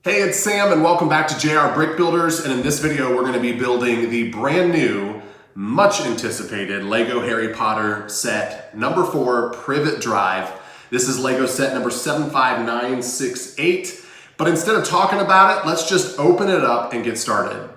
Hey, it's Sam and welcome back to JR Brick Builders, and in this video we're going to be building the brand new, much anticipated Lego Harry Potter set number 4 Privet Drive. This is Lego set number 75968, but instead of talking about it, let's just open it up and get started.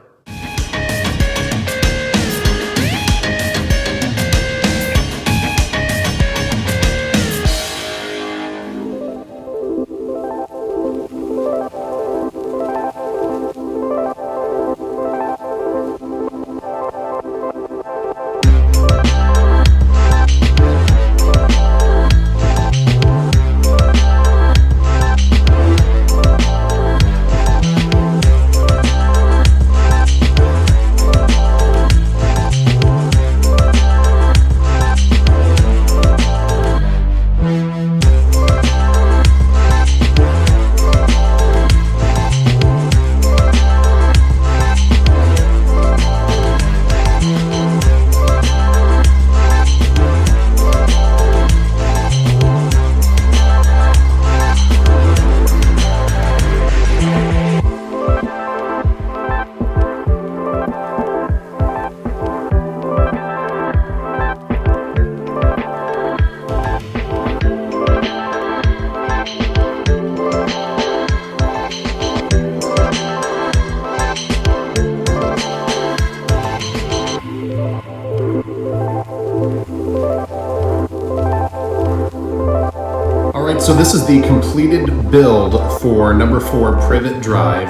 So this is the completed build for number 4 Privet Drive,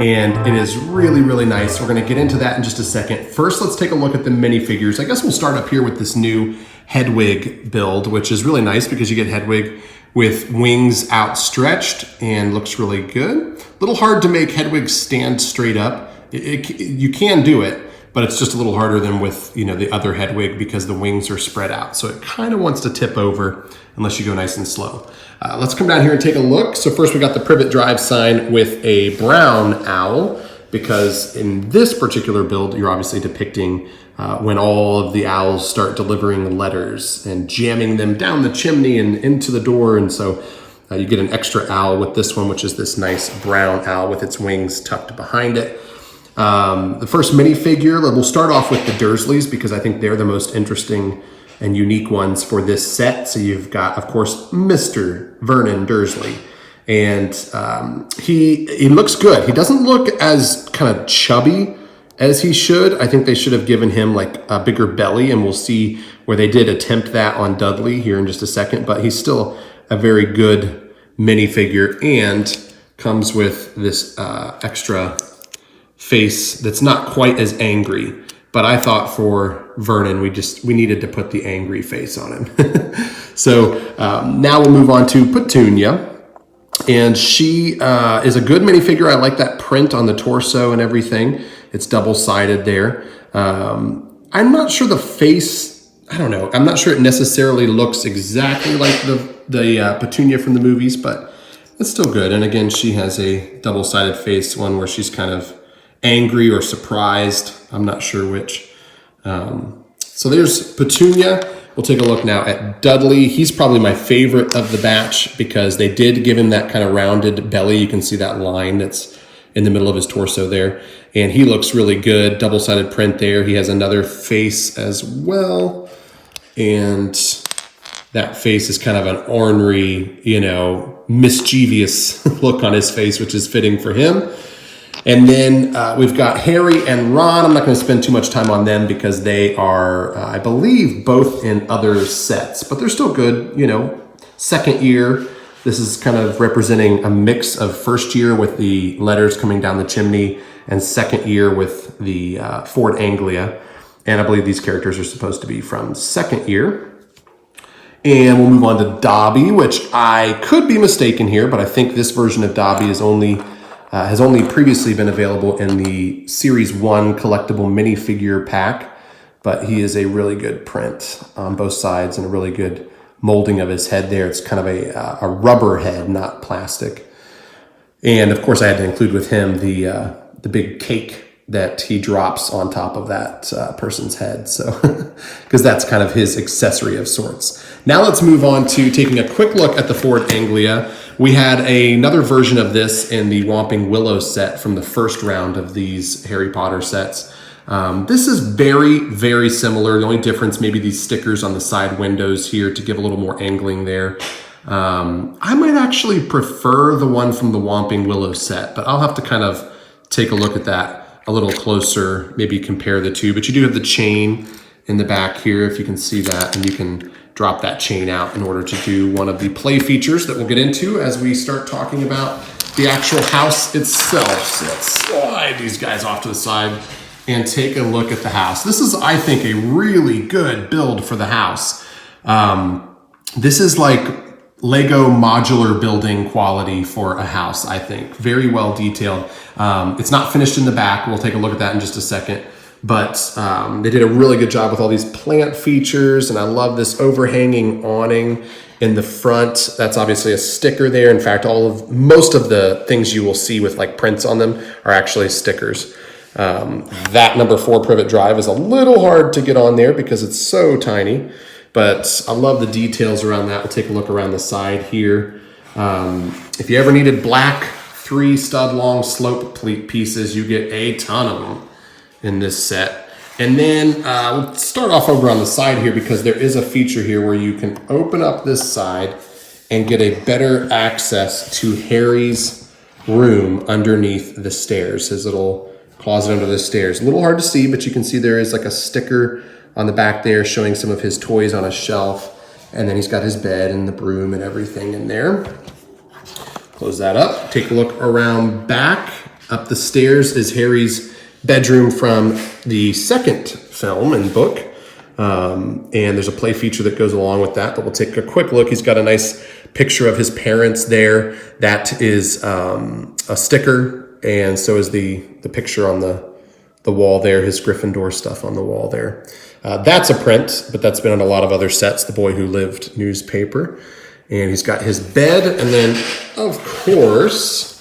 and it is really, really nice. We're gonna get into that in just a second. First, let's take a look at the minifigures. I guess we'll start up here with this new Hedwig build, which is really nice because you get Hedwig with wings outstretched and looks really good. A little hard to make Hedwig stand straight up. You can do it, but it's just a little harder than with the other Hedwig because the wings are spread out. So it kind of wants to tip over unless you go nice and slow. Let's come down here and take a look. So first we got the Privet Drive sign with a brown owl, because in this particular build, you're obviously depicting when all of the owls start delivering letters and jamming them down the chimney and into the door. And so you get an extra owl with this one, which is this nice brown owl with its wings tucked behind it. The first minifigure, we'll start off with the Dursleys because I think they're the most interesting and unique ones for this set. So you've got, of course, Mr. Vernon Dursley. And he looks good. He doesn't look as kind of chubby as he should. I think they should have given him like a bigger belly, and we'll see where they did attempt that on Dudley here in just a second, but he's still a very good minifigure and comes with this extra face that's not quite as angry. But I thought for Vernon, we needed to put the angry face on him. So now we'll move on to Petunia. And she is a good minifigure. I like that print on the torso and everything. It's double-sided there. I'm not sure the face, I don't know. I'm not sure it necessarily looks exactly like the Petunia from the movies, but it's still good. And again, she has a double-sided face, one where she's kind of angry or surprised. I'm not sure which. So there's Petunia. We'll take a look now at Dudley. He's probably my favorite of the batch because they did give him that kind of rounded belly. You can see that line that's in the middle of his torso there. And he looks really good. Double-sided print there. He has another face as well. And that face is kind of an ornery, mischievous look on his face, which is fitting for him. And then we've got Harry and Ron. I'm not going to spend too much time on them because they are, I believe, both in other sets, but they're still good, second year. This is kind of representing a mix of first year with the letters coming down the chimney and second year with the Ford Anglia. And I believe these characters are supposed to be from second year. And we'll move on to Dobby, which I could be mistaken here, but I think this version of Dobby is has only previously been available in the Series 1 collectible minifigure pack, but he is a really good print on both sides and a really good molding of his head there. It's kind of a rubber head, not plastic. And of course I had to include with him the big cake that he drops on top of that person's head. So, because that's kind of his accessory of sorts. Now let's move on to taking a quick look at the Ford Anglia, We had another version of this in the Whomping Willow set from the first round of these Harry Potter sets. This is very, very similar. The only difference, maybe these stickers on the side windows here to give a little more angling there. I might actually prefer the one from the Whomping Willow set, but I'll have to kind of take a look at that a little closer, maybe compare the two. But you do have the chain in the back here, if you can see that, and you can drop that chain out in order to do one of the play features that we'll get into as we start talking about the actual house itself. So let's slide these guys off to the side and take a look at the house. This is, I think, a really good build for the house. This is like Lego modular building quality for a house, I think. Very well detailed. It's not finished in the back. We'll take a look at that in just a second. But they did a really good job with all these plant features, and I love this overhanging awning in the front. That's obviously a sticker there. In fact, most of the things you will see with like prints on them are actually stickers. That number 4 Privet drive is a little hard to get on there because it's so tiny, but I love the details around that. We'll take a look around the side here. If you ever needed black 3 stud long slope pieces, you get a ton of them in this set. And then we'll start off over on the side here because there is a feature here where you can open up this side and get a better access to Harry's room underneath the stairs, his little closet under the stairs. A little hard to see, but you can see there is like a sticker on the back there showing some of his toys on a shelf. And then he's got his bed and the broom and everything in there. Close that up. Take a look around back. Up the stairs is Harry's bedroom from the second film and book. And there's a play feature that goes along with that, but we'll take a quick look. He's got a nice picture of his parents there. That is a sticker, and so is the picture on the wall there, his Gryffindor stuff on the wall there. That's a print, but that's been on a lot of other sets, The Boy Who Lived newspaper. And he's got his bed, and then, of course,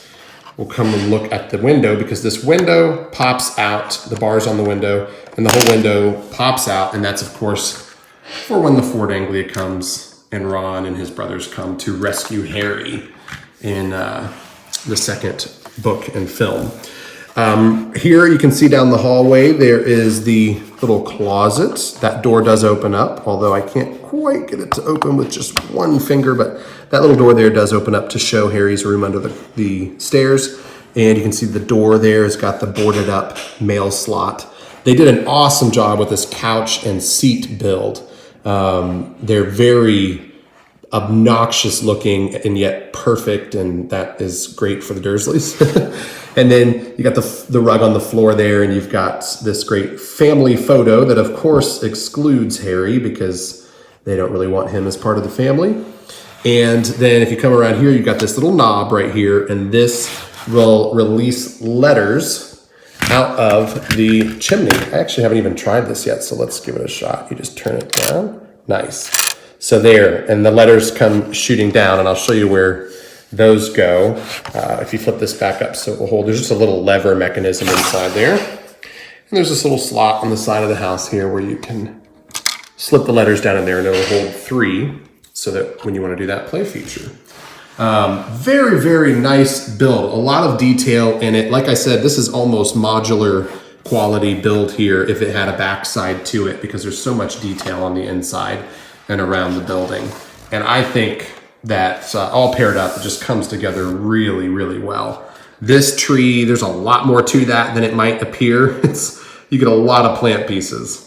we'll come and look at the window because this window pops out, the bars on the window, and the whole window pops out, and that's, of course, for when the Ford Anglia comes and Ron and his brothers come to rescue Harry in the second book and film. Here you can see down the hallway, there is the little closet. That door does open up, although I can't quite get it to open with just one finger, but that little door there does open up to show Harry's room under the stairs. And you can see the door there has got the boarded up mail slot. They did an awesome job with this couch and seat build. They're very obnoxious looking and yet perfect, and that is great for the Dursleys. And then you got the rug on the floor there, and you've got this great family photo that of course excludes Harry because they don't really want him as part of the family. And then if you come around here, you've got this little knob right here, and this will release letters out of the chimney. I actually haven't even tried this yet, so let's give it a shot. You just turn it down. Nice. So there, and the letters come shooting down, and I'll show you where those go. If you flip this back up so it will hold, there's just a little lever mechanism inside there. And there's this little slot on the side of the house here where you can slip the letters down in there and it'll hold 3 so that when you want to do that play feature. Very, very nice build. A lot of detail in it. Like I said, this is almost modular quality build here if it had a backside to it because there's so much detail on the inside and around the building. And I think that all paired up, it just comes together really, really well. This tree, there's a lot more to that than it might appear. You get a lot of plant pieces.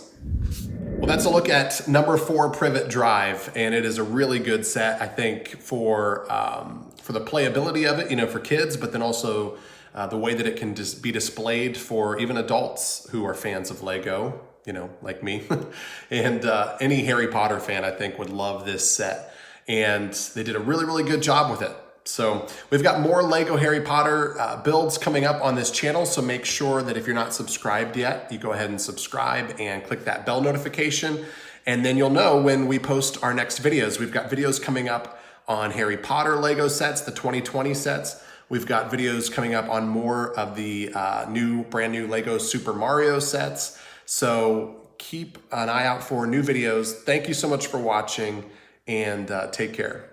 Well, that's a look at number 4 Privet Drive, and it is a really good set, I think, for the playability of it, for kids, but then also the way that it can just be displayed for even adults who are fans of Lego, like me. And any Harry Potter fan, I think, would love this set. And they did a really, really good job with it. So we've got more Lego Harry Potter builds coming up on this channel. So make sure that if you're not subscribed yet, you go ahead and subscribe and click that bell notification. And then you'll know when we post our next videos. We've got videos coming up on Harry Potter Lego sets, the 2020 sets. We've got videos coming up on more of the brand new Lego Super Mario sets. So keep an eye out for new videos. Thank you so much for watching, and take care.